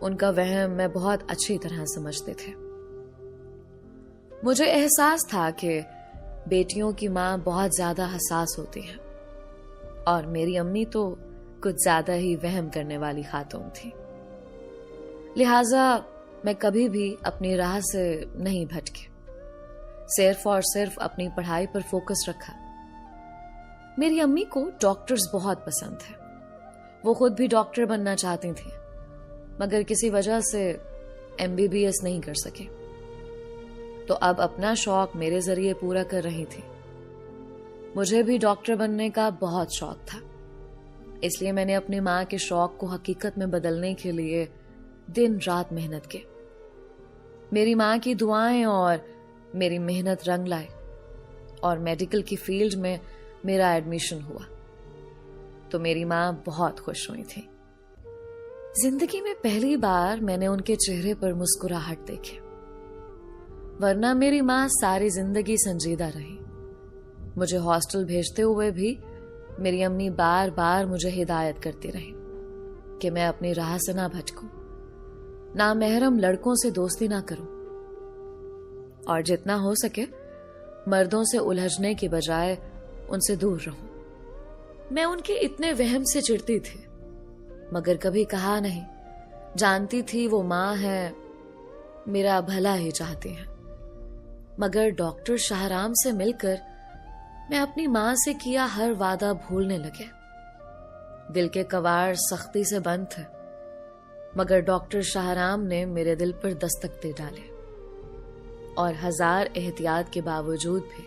ان کا وہم میں بہت اچھی طرح سمجھتے تھے۔ مجھے احساس تھا کہ بیٹیوں کی ماں بہت زیادہ حساس ہوتی ہے، اور میری امی تو کچھ زیادہ ہی وہم کرنے والی خاتون تھی۔ لہٰذا میں کبھی بھی اپنی راہ سے نہیں بھٹکی، صرف اور صرف اپنی پڑھائی پر فوکس رکھا۔ میری امی کو ڈاکٹرز بہت پسند ہے، وہ خود بھی ڈاکٹر بننا چاہتی تھیں، مگر کسی وجہ سے MBBS نہیں کر سکے، تو اب اپنا شوق میرے ذریعے پورا کر رہی تھی۔ مجھے بھی ڈاکٹر بننے کا بہت شوق تھا، اس لیے میں نے اپنی ماں کے شوق کو حقیقت میں بدلنے کے لیے دن رات محنت کی۔ میری ماں کی دعائیں اور میری محنت رنگ لائے، اور میڈیکل کی فیلڈ میں میرا ایڈمیشن ہوا تو میری ماں بہت خوش ہوئی تھی۔ زندگی میں پہلی بار میں نے ان کے چہرے پر مسکراہٹ دیکھی، ورنہ میری ماں ساری زندگی سنجیدہ رہی۔ مجھے ہاسٹل بھیجتے ہوئے بھی میری امی بار بار مجھے ہدایت کرتی رہی کہ میں اپنی راہ سے نہ بھٹکوں، نامحرم لڑکوں سے دوستی نہ کروں، اور جتنا ہو سکے مردوں سے الجھنے کے بجائے ان سے دور رہوں۔ میں ان کے اتنے وہم سے چڑھتی تھی، مگر کبھی کہا نہیں، جانتی تھی وہ ماں ہے، میرا بھلا ہی چاہتی ہیں۔ مگر ڈاکٹر شاہرام سے مل کر میں اپنی ماں سے کیا ہر وعدہ بھولنے لگے۔ دل کے کواڑ سختی سے بند تھے، مگر ڈاکٹر شاہرام نے میرے دل پر دستک دے ڈالے، اور ہزار احتیاط کے باوجود بھی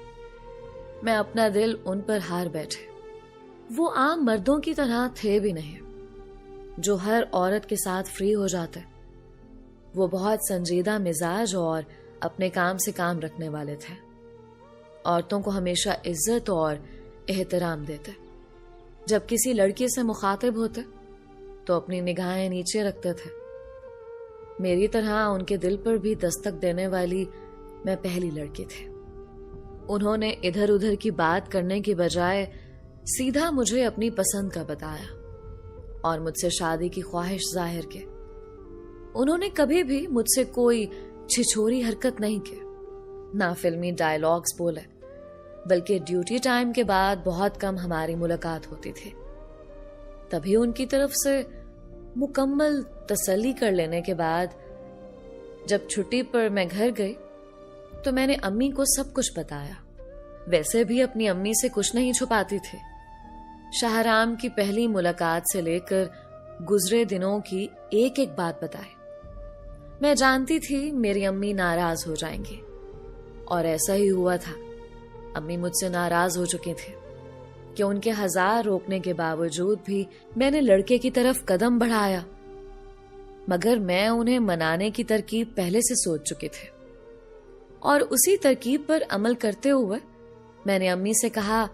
میں اپنا دل ان پر ہار بیٹھے۔ وہ عام مردوں کی طرح تھے بھی نہیں جو ہر عورت کے ساتھ فری ہو جاتے۔ وہ بہت سنجیدہ مزاج اور اپنے کام سے کام رکھنے والے تھے، عورتوں کو ہمیشہ عزت اور احترام دیتے۔ جب کسی لڑکی سے مخاطب ہوتے تو اپنی نگاہیں نیچے رکھتے تھے۔ میری طرح ان کے دل پر بھی دستک دینے والی میں پہلی لڑکی تھی۔ انہوں نے ادھر ادھر کی بات کرنے کی بجائے سیدھا مجھے اپنی پسند کا بتایا اور مجھ سے شادی کی خواہش ظاہر کی۔ انہوں نے کبھی بھی مجھ سے کوئی چھچھوری حرکت نہیں کی، نہ فلمی ڈائیلاگز بولے، بلکہ ڈیوٹی ٹائم کے بعد بہت کم ہماری ملاقات ہوتی تھی۔ تبھی ان کی طرف سے مکمل تسلی کر لینے کے بعد جب چھٹی پر میں گھر گئی تو میں نے امی کو سب کچھ بتایا۔ ویسے بھی اپنی امی سے کچھ نہیں چھپاتی تھی۔ شاہرام کی پہلی ملاقات سے لے کر گزرے دنوں کی ایک ایک بات بتائی۔ میں جانتی تھی میری امی ناراض ہو جائیں گی، اور ایسا ہی ہوا تھا۔ امی مجھ سے ناراض ہو چکی تھی کہ ان کے ہزار روکنے کے باوجود بھی میں نے لڑکے کی طرف قدم بڑھایا، مگر میں انہیں منانے کی ترکیب پہلے سے سوچ چکی تھی، اور اسی ترکیب پر عمل کرتے ہوئے میں نے امی سے کہا،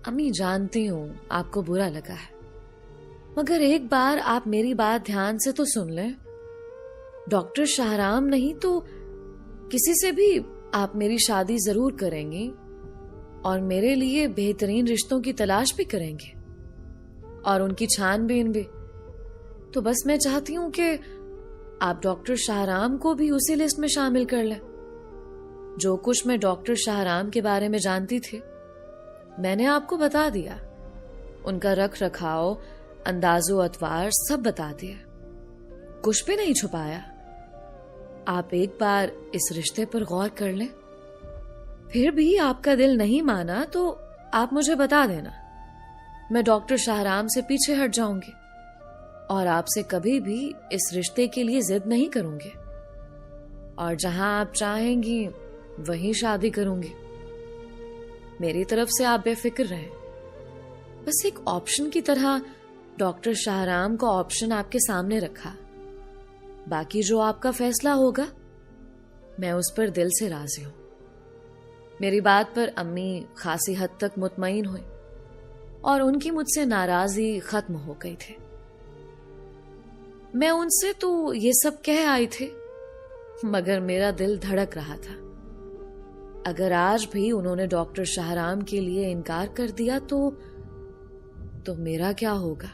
امی جانتی ہوں آپ کو برا لگا ہے، مگر ایک بار آپ میری بات دھیان سے تو سن لیں۔ ڈاکٹر شاہرام نہیں تو کسی سے بھی آپ میری شادی ضرور کریں گی، اور میرے لیے بہترین رشتوں کی تلاش بھی کریں گے، اور ان کی چھان بین بھی۔ تو بس میں چاہتی ہوں کہ آپ ڈاکٹر شاہرام کو بھی اسی لسٹ میں شامل کر لیں۔ جو کچھ میں ڈاکٹر شاہرام کے بارے میں جانتی تھی میں نے آپ کو بتا دیا، ان کا رکھ رکھاؤ، انداز و اطوار سب بتا دیا، کچھ بھی نہیں چھپایا۔ آپ ایک بار اس رشتے پر غور کر لیں، پھر بھی آپ کا دل نہیں مانا تو آپ مجھے بتا دینا، میں ڈاکٹر شاہرام سے پیچھے ہٹ جاؤں گی، اور آپ سے کبھی بھی اس رشتے کے لیے ضد نہیں کروں گی، اور جہاں آپ چاہیں گی وہیں شادی کروں گی۔ میری طرف سے آپ بے فکر رہیں۔ بس ایک آپشن کی طرح ڈاکٹر شاہرام کا آپشن آپ کے سامنے رکھا، باقی جو آپ کا فیصلہ ہوگا میں اس پر دل سے راضی ہوں۔ میری بات پر امی خاصی حد تک مطمئن ہوئی، اور ان کی مجھ سے ناراضی ختم ہو گئی تھی۔ میں ان سے تو یہ سب کہہ آئی تھی، مگر میرا دل دھڑک رہا تھا۔ اگر آج بھی انہوں نے ڈاکٹر شاہرام کے لیے انکار کر دیا تو میرا کیا ہوگا؟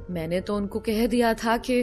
میں نے تو ان کو کہہ دیا تھا کہ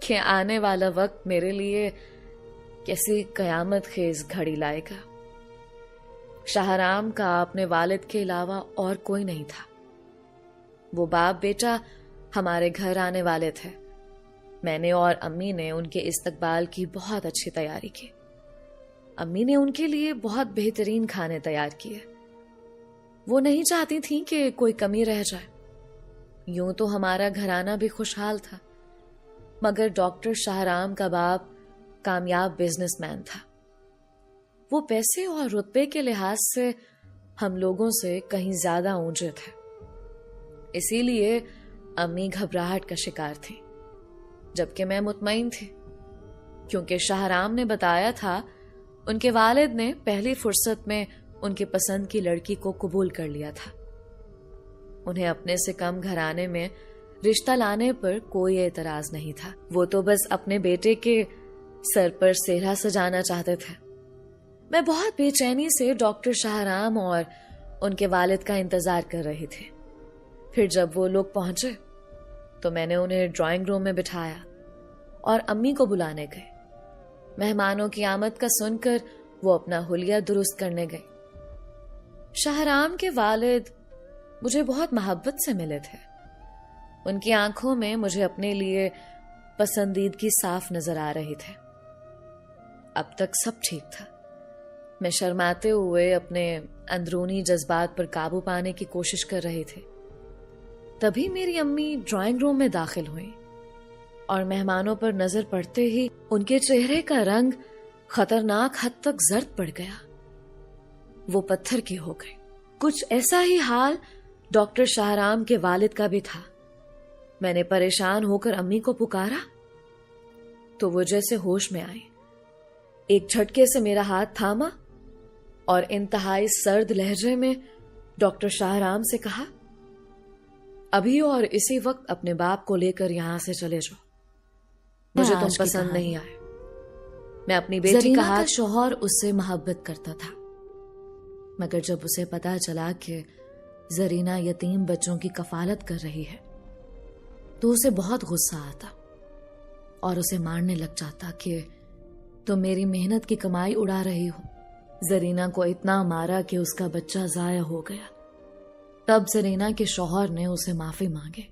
کہ آنے والا وقت میرے لیے کیسی قیامت خیز گھڑی لائے گا۔ شاہرام کا اپنے والد کے علاوہ اور کوئی نہیں تھا۔ وہ باپ بیٹا ہمارے گھر آنے والے تھے۔ میں نے اور امی نے ان کے استقبال کی بہت اچھی تیاری کی۔ امی نے ان کے لیے بہت بہترین کھانے تیار کیے۔ وہ نہیں چاہتی تھیں کہ کوئی کمی رہ جائے۔ یوں تو ہمارا گھرانہ بھی خوشحال تھا، مگر ڈاکٹر شاہرام کا باپ کامیاب بزنس مین تھا۔ وہ پیسے اور رتبے کے لحاظ سے ہم لوگوں سے کہیں زیادہ اونچے تھے۔ اسی لیے امی گھبراہٹ کا شکار تھی، جبکہ میں مطمئن تھی، کیونکہ شاہرام نے بتایا تھا ان کے والد نے پہلی فرصت میں ان کے پسند کی لڑکی کو قبول کر لیا تھا۔ انہیں اپنے سے کم گھرانے میں رشتہ لانے پر کوئی اعتراض نہیں تھا۔ وہ تو بس اپنے بیٹے کے سر پر سہرا سجانا چاہتے تھے۔ میں بہت بے چینی سے ڈاکٹر شاہرام اور ان کے والد کا انتظار کر رہی تھی۔ پھر جب وہ لوگ پہنچے تو میں نے انہیں ڈرائنگ روم میں بٹھایا اور امی کو بلانے گئے۔ مہمانوں کی آمد کا سن کر وہ اپنا حلیہ درست کرنے گئے۔ شاہرام کے والد مجھے بہت محبت سے ملے تھے۔ ان کی آنکھوں میں مجھے اپنے لیے پسندیدگی صاف نظر آ رہی تھی۔ اب تک سب ٹھیک تھا۔ میں شرماتے ہوئے اپنے اندرونی جذبات پر قابو پانے کی کوشش کر رہی تھی۔ تبھی میری امی ڈرائنگ روم میں داخل ہوئیں اور مہمانوں پر نظر پڑتے ہی ان کے چہرے کا رنگ خطرناک حد تک زرد پڑ گیا۔ وہ پتھر کی ہو گئے۔ کچھ ایسا ہی حال ڈاکٹر شاہرام کے والد کا بھی تھا۔ میں نے پریشان ہو کر امی کو پکارا تو وہ جیسے ہوش میں آئی۔ ایک جھٹکے سے میرا ہاتھ تھاما اور انتہائی سرد لہجے میں ڈاکٹر شاہرام سے کہا، ابھی اور اسی وقت اپنے باپ کو لے کر یہاں سے چلے جاؤ، مجھے تم پسند نہیں آئے۔ میں اپنی بیٹی کا شوہر اس سے محبت کرتا تھا، مگر جب اسے پتا چلا کہ زرینہ یتیم بچوں کی کفالت کر رہی ہے تو اسے بہت غصہ آتا اور اسے مارنے لگ جاتا کہ تم میری محنت کی کمائی اڑا رہی ہو۔ زرینہ کو اتنا مارا کہ اس کا بچہ ضائع ہو گیا۔ تب زرینہ کے شوہر نے اسے معافی مانگے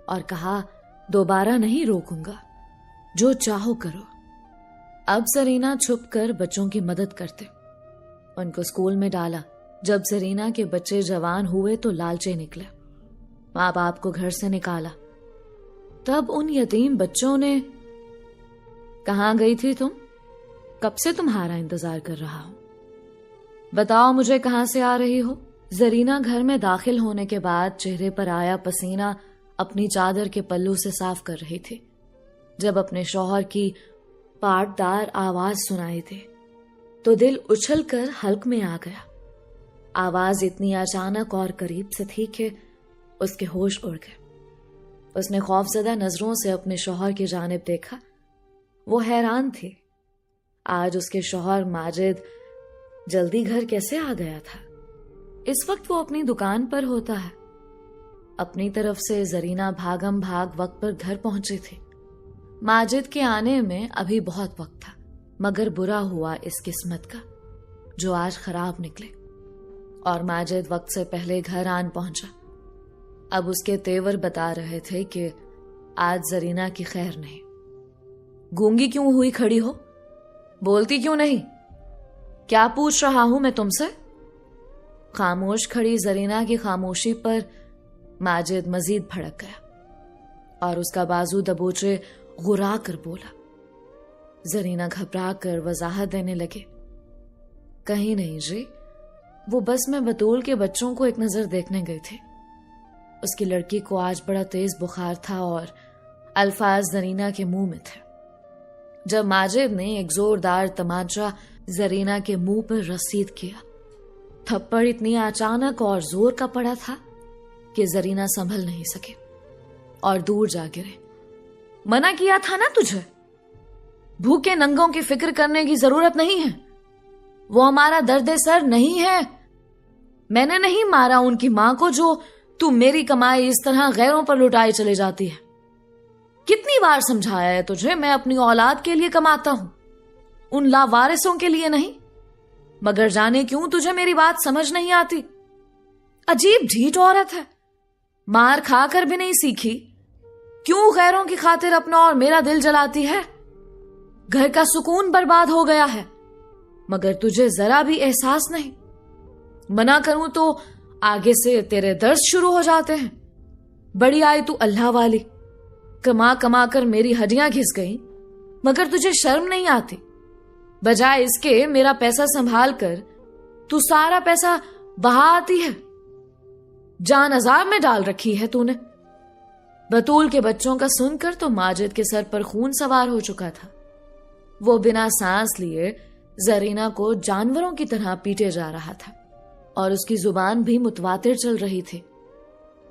اور کہا، دوبارہ نہیں روکوں گا، جو چاہو کرو۔ اب زرینہ چھپ کر بچوں کی مدد کرتے، ان کو اسکول میں ڈالا۔ جب زرینہ کے بچے جوان ہوئے تو لالچے نکلے، ماں باپ کو گھر سے نکالا۔ تب ان یتیم بچوں نے، کہاں گئی تھی تم؟ کب سے تمہارا انتظار کر رہا ہوں، بتاؤ مجھے کہاں سے آ رہی ہو؟ زرینہ گھر میں داخل ہونے کے بعد چہرے پر آیا پسینہ اپنی چادر کے پلو سے صاف کر رہی تھی۔ جب اپنے شوہر کی پاٹدار آواز سنائی دی تو دل اچھل کر حلق میں آ گیا۔ آواز اتنی اچانک اور قریب سے تھی کہ اس کے ہوش اڑ گئے۔ اس نے خوفزدہ نظروں سے اپنے شوہر کی جانب دیکھا۔ وہ حیران تھی، آج اس کے شوہر ماجد جلدی گھر کیسے آ گیا تھا؟ اس وقت وہ اپنی دکان پر ہوتا ہے۔ اپنی طرف سے زرینہ بھاگم بھاگ وقت پر گھر پہنچی تھی۔ ماجد کے آنے میں ابھی بہت وقت تھا، مگر برا ہوا اس قسمت کا جو آج خراب نکلے، اور ماجد وقت سے پہلے گھر آن پہنچا۔ اب اس کے تیور بتا رہے تھے کہ آج زرینہ کی خیر نہیں۔ گونگی کیوں ہوئی کھڑی ہو؟ بولتی کیوں نہیں؟ کیا پوچھ رہا ہوں میں تم سے؟ خاموش کھڑی زرینہ کی خاموشی پر ماجد مزید بھڑک گیا اور اس کا بازو دبوچے غرا کر بولا۔ زرینہ گھبرا کر وضاحت دینے لگے، کہیں نہیں جی، وہ بس میں بطول کے بچوں کو ایک نظر دیکھنے گئی تھی۔ اس کی لڑکی کو آج بڑا تیز بخار تھا اور الفاظ زرینہ کے منہ میں تھے۔ جب ماجد نے ایک زوردار تماچا زرینہ کے منہ پر رسید کیا، تھپڑ اتنی اچانک اور زور کا پڑا تھا کہ زرینہ سنبھل نہیں سکے اور دور جا گرے۔ منع کیا تھا نا تجھے، بھوکے ننگوں کی فکر کرنے کی ضرورت نہیں ہے، وہ ہمارا درد سر نہیں ہے۔ میں نے نہیں مارا ان کی ماں کو جو تو میری کمائی اس طرح غیروں پر لٹائی چلے جاتی ہے۔ کتنی بار سمجھایا ہے تجھے میں اپنی اولاد کے لیے کماتا ہوں، ان لاوارثوں کے لیے نہیں، مگر جانے کیوں تجھے میری بات سمجھ نہیں آتی۔ عجیب ڈھیٹ عورت ہے، مار کھا کر بھی نہیں سیکھی، کیوں غیروں کی خاطر اپنا اور میرا دل جلاتی ہے؟ گھر کا سکون برباد ہو گیا ہے، مگر تجھے ذرا بھی احساس نہیں۔ منع کروں تو آگے سے تیرے درد شروع ہو جاتے ہیں۔ بڑی آئی تو اللہ والی، کما کما کر میری ہڈیاں گھس گئیں، مگر تجھے شرم نہیں آتی؟ بجائے اس کے میرا پیسہ سنبھال کر تو سارا پیسہ بہا آتی ہے، جان عذاب میں ڈال رکھی ہے تو نے۔ بطول کے بچوں کا سن کر تو ماجد کے سر پر خون سوار ہو چکا تھا۔ وہ بنا سانس لیے زرینہ کو جانوروں کی طرح پیٹے جا رہا تھا اور اس کی زبان بھی متواتر چل رہی تھی۔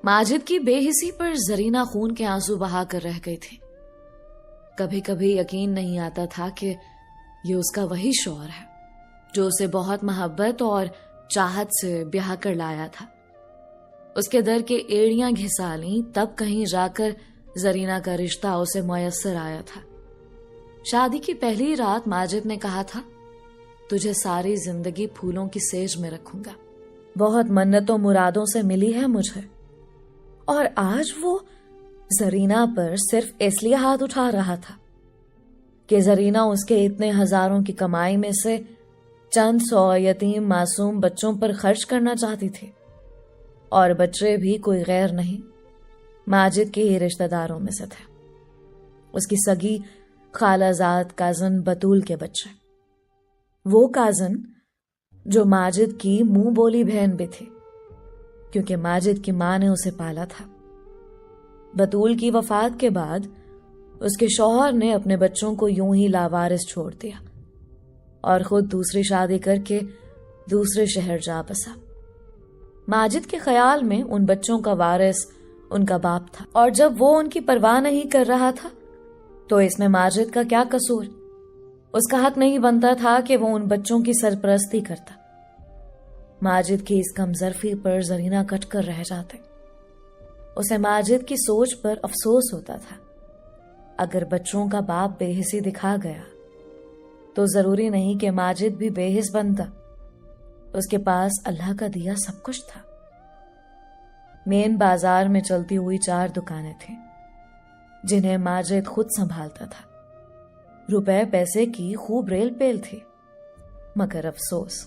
ماجد کی بے حسی پر زرینہ خون کے آنسو بہا کر رہ گئی تھی۔ کبھی کبھی یقین نہیں آتا تھا کہ یہ اس کا وہی شوہر ہے جو اسے بہت محبت اور چاہت سے بیاہ کر لایا تھا۔ اس کے در کے ایڑیاں گھسالیں تب کہیں جا کر زرینہ کا رشتہ اسے میسر آیا تھا۔ شادی کی پہلی رات ماجد نے کہا تھا، تجھے ساری زندگی پھولوں کی سیج میں رکھوں گا، بہت منتوں مرادوں سے ملی ہے مجھے۔ اور آج وہ زرینہ پر صرف اس لیے ہاتھ اٹھا رہا تھا کہ زرینہ اس کے اتنے ہزاروں کی کمائی میں سے چند 100 یتیم معصوم بچوں پر خرچ کرنا چاہتی تھی، اور بچے بھی کوئی غیر نہیں، ماجد کے ہی رشتہ داروں میں سے تھے، اس کی سگی خالہ زاد کازن بطول کے بچے، وہ کازن جو ماجد کی منہ بولی بہن بھی تھی، کیونکہ ماجد کی ماں نے اسے پالا تھا۔ بطول کی وفات کے بعد اس کے شوہر نے اپنے بچوں کو یوں ہی لاوارث چھوڑ دیا اور خود دوسری شادی کر کے دوسرے شہر جا بسا۔ ماجد کے خیال میں ان بچوں کا وارث ان کا باپ تھا، اور جب وہ ان کی پرواہ نہیں کر رہا تھا تو اس میں ماجد کا کیا قصور؟ اس کا حق نہیں بنتا تھا کہ وہ ان بچوں کی سرپرستی کرتا۔ ماجد کی اس کم ظرفی پر زرینہ کٹ کر رہ جاتے۔ اسے ماجد کی سوچ پر افسوس ہوتا تھا۔ اگر بچوں کا باپ بے حسی دکھا گیا تو ضروری نہیں کہ ماجد بھی بے حس بنتا، اس کے پاس اللہ کا دیا سب کچھ تھا۔ مین بازار میں چلتی ہوئی 4 دکانیں تھیں جنہیں ماجد خود سنبھالتا تھا۔ روپے پیسے کی خوب ریل پیل تھی، مگر افسوس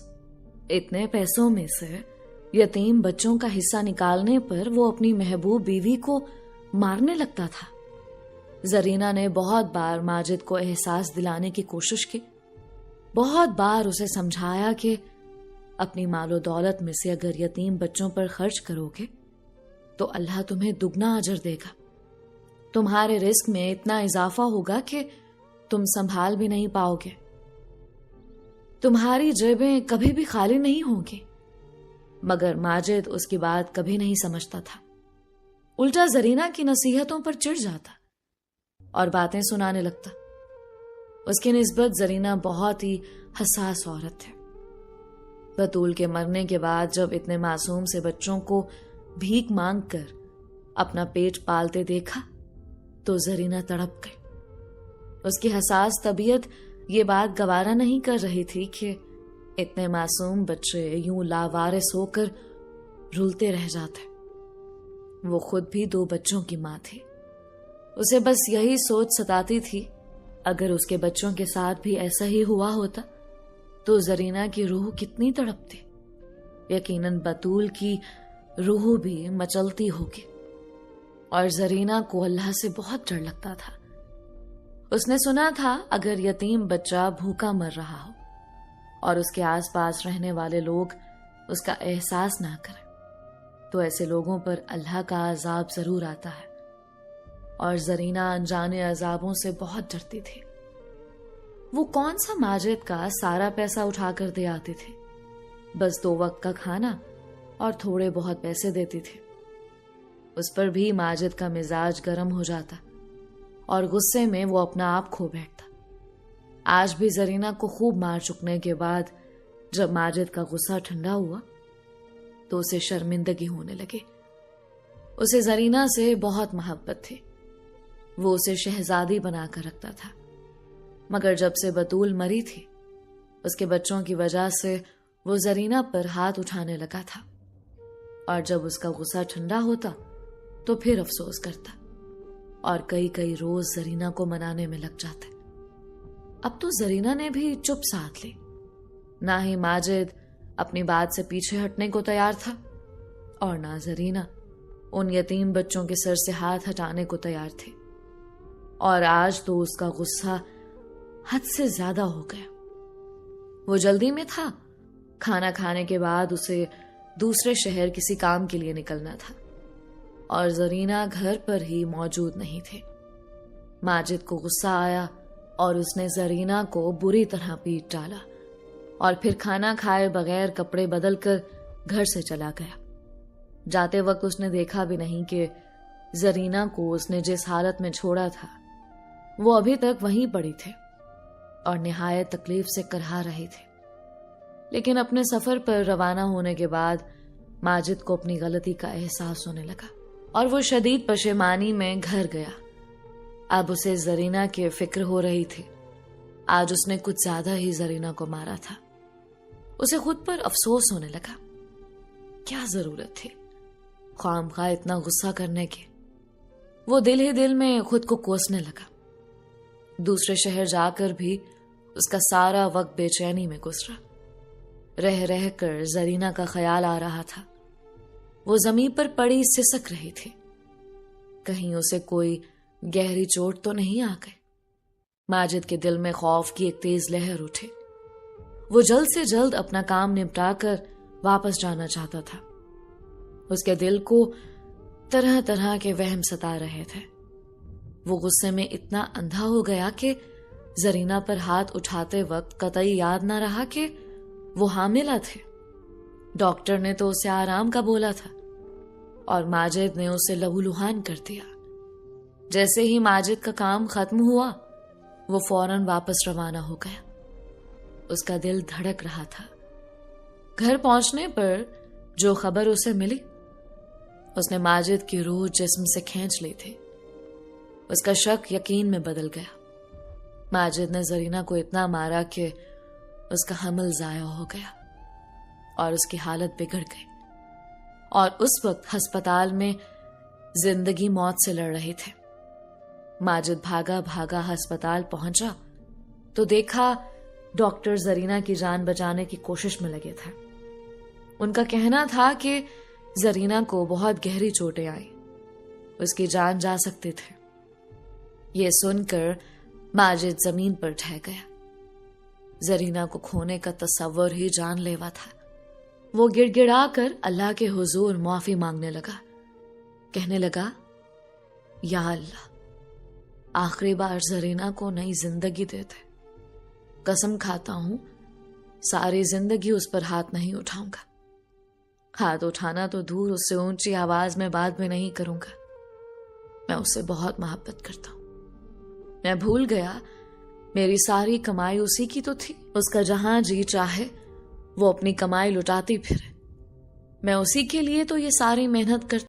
اتنے پیسوں میں سے یتیم بچوں کا حصہ نکالنے پر وہ اپنی محبوب بیوی کو مارنے لگتا تھا۔ زرینہ نے بہت بار ماجد کو احساس دلانے کی کوشش کی، بہت بار اسے سمجھایا کہ اپنی مال و دولت میں سے اگر یتیم بچوں پر خرچ کرو گے تو اللہ تمہیں دگنا اجر دے گا، تمہارے رزق میں اتنا اضافہ ہوگا کہ تم سنبھال بھی نہیں پاؤ گے، تمہاری جیبیں کبھی بھی خالی نہیں ہوں گی۔ مگر ماجد اس کی بات کبھی نہیں سمجھتا تھا، الٹا زرینہ کی نصیحتوں پر چڑ جاتا اور باتیں سنانے لگتا۔ اس کی نسبت زرینہ بہت ہی حساس عورت ہے۔ بطول کے مرنے کے بعد جب اتنے معصوم سے بچوں کو بھیک مانگ کر اپنا پیٹ پالتے دیکھا تو زرینہ تڑپ گئی۔ اس کی حساس طبیعت یہ بات گوارا نہیں کر رہی تھی کہ اتنے معصوم بچے یوں لاوارث ہو کر رلتے رہ جاتے۔ وہ خود بھی 2 بچوں کی ماں تھی۔ اسے بس یہی سوچ ستاتی تھی، اگر اس کے بچوں کے ساتھ بھی ایسا ہی ہوا ہوتا تو زرینہ کی روح کتنی تڑپتی۔ یقیناً بطول کی روح بھی مچلتی ہوگی، اور زرینہ کو اللہ سے بہت ڈر لگتا تھا۔ اس نے سنا تھا اگر یتیم بچہ بھوکا مر رہا ہو اور اس کے آس پاس رہنے والے لوگ اس کا احساس نہ کریں تو ایسے لوگوں پر اللہ کا عذاب ضرور آتا ہے، اور زرینہ انجانے عذابوں سے بہت ڈرتی تھی۔ وہ کون سا ماجد کا سارا پیسہ اٹھا کر دے آتی تھی، بس 2 وقت کا کھانا اور تھوڑے بہت پیسے دیتی تھی۔ اس پر بھی ماجد کا مزاج گرم ہو جاتا اور غصے میں وہ اپنا آپ کھو بیٹھتا۔ آج بھی زرینہ کو خوب مار چکنے کے بعد جب ماجد کا غصہ ٹھنڈا ہوا تو اسے شرمندگی ہونے لگی۔ اسے زرینہ سے بہت محبت تھی، وہ اسے شہزادی بنا کر رکھتا تھا، مگر جب سے بطول مری تھی اس کے بچوں کی وجہ سے وہ زرینہ پر ہاتھ اٹھانے لگا تھا، اور جب اس کا غصہ ٹھنڈا ہوتا تو پھر افسوس کرتا اور کئی روز زرینہ کو منانے میں لگ جاتے۔ اب تو زرینہ نے بھی چپ ساتھ لی، نہ ہی ماجد اپنی بات سے پیچھے ہٹنے کو تیار تھا اور نہ زرینہ ان یتیم بچوں کے سر سے ہاتھ ہٹانے کو تیار تھے، اور آج تو اس کا غصہ حد سے زیادہ ہو گیا۔ وہ جلدی میں تھا، کھانا کھانے کے بعد اسے دوسرے شہر کسی کام کے لیے نکلنا تھا، اور زرینہ گھر پر ہی موجود نہیں تھے۔ ماجد کو غصہ آیا اور اس نے زرینہ کو بری طرح پیٹ ڈالا، اور پھر کھانا کھائے بغیر کپڑے بدل کر گھر سے چلا گیا۔ جاتے وقت اس نے دیکھا بھی نہیں کہ زرینہ کو اس نے جس حالت میں چھوڑا تھا وہ ابھی تک وہیں پڑی تھے اور نہایت تکلیف سے کرہا رہی تھے۔ لیکن اپنے سفر پر روانہ ہونے کے بعد ماجد کو اپنی غلطی کا احساس ہونے لگا اور وہ شدید پشیمانی میں گھر گیا۔ اب اسے زرینہ کی فکر ہو رہی تھی۔ آج اس نے کچھ زیادہ ہی زرینہ کو مارا تھا۔ اسے خود پر افسوس ہونے لگا۔ کیا ضرورت تھی خواہ مخواہ اتنا غصہ کرنے کی؟ وہ دل ہی دل میں خود کو کوسنے لگا۔ دوسرے شہر جا کر بھی اس کا سارا وقت بے چینی میں گزرا۔ رہ کر زرینہ کا خیال آ رہا تھا۔ وہ زمین پر پڑی سسک رہی تھی، کہیں اسے کوئی گہری چوٹ تو نہیں آ گئی۔ ماجد کے دل میں خوف کی ایک تیز لہر اٹھی۔ وہ جلد سے جلد اپنا کام نپٹا کر واپس جانا چاہتا تھا۔ اس کے دل کو طرح طرح کے وہم ستا رہے تھے۔ وہ غصے میں اتنا اندھا ہو گیا کہ زرینہ پر ہاتھ اٹھاتے وقت قطعی یاد نہ رہا کہ وہ حاملہ تھے۔ ڈاکٹر نے تو اسے آرام کا بولا تھا اور ماجد نے اسے لہولہان کر دیا۔ جیسے ہی ماجد کا کام ختم ہوا وہ فوراً واپس روانہ ہو گیا۔ اس کا دل دھڑک رہا تھا۔ گھر پہنچنے پر جو خبر اسے ملی اس نے ماجد کی روح جسم سے کھینچ لی تھی۔ اس کا شک یقین میں بدل گیا۔ ماجد نے زرینہ کو اتنا مارا کہ اس کا حمل ضائع ہو گیا اور اس کی حالت بگڑ گئی، اور اس وقت ہسپتال میں زندگی موت سے لڑ رہے تھے۔ ماجد بھاگا بھاگا ہسپتال پہنچا تو دیکھا ڈاکٹر زرینہ کی جان بچانے کی کوشش میں لگے تھے۔ ان کا کہنا تھا کہ زرینہ کو بہت گہری چوٹیں آئیں، اس کی جان جا سکتی تھی۔ یہ سن کر ماجد زمین پر ڈھہ گیا۔ زرینہ کو کھونے کا تصور ہی جان لیوا تھا۔ وہ گڑ گڑا کر اللہ کے حضور معافی مانگنے لگا، کہنے لگا، یا اللہ، آخری بار زرینہ کو نئی زندگی دے دے۔ قسم کھاتا ہوں ساری زندگی اس پر ہاتھ نہیں اٹھاؤں گا۔ ہاتھ اٹھانا تو دور، اس سے اونچی آواز میں بات بھی نہیں کروں گا۔ میں اسے بہت محبت کرتا ہوں۔ میں بھول گیا میری ساری کمائی اسی کی تو تھی۔ اس کا جہاں جی چاہے وہ اپنی کمائی لٹاتی پھرے۔ میں اسی کے لیے تو یہ ساری محنت کرتی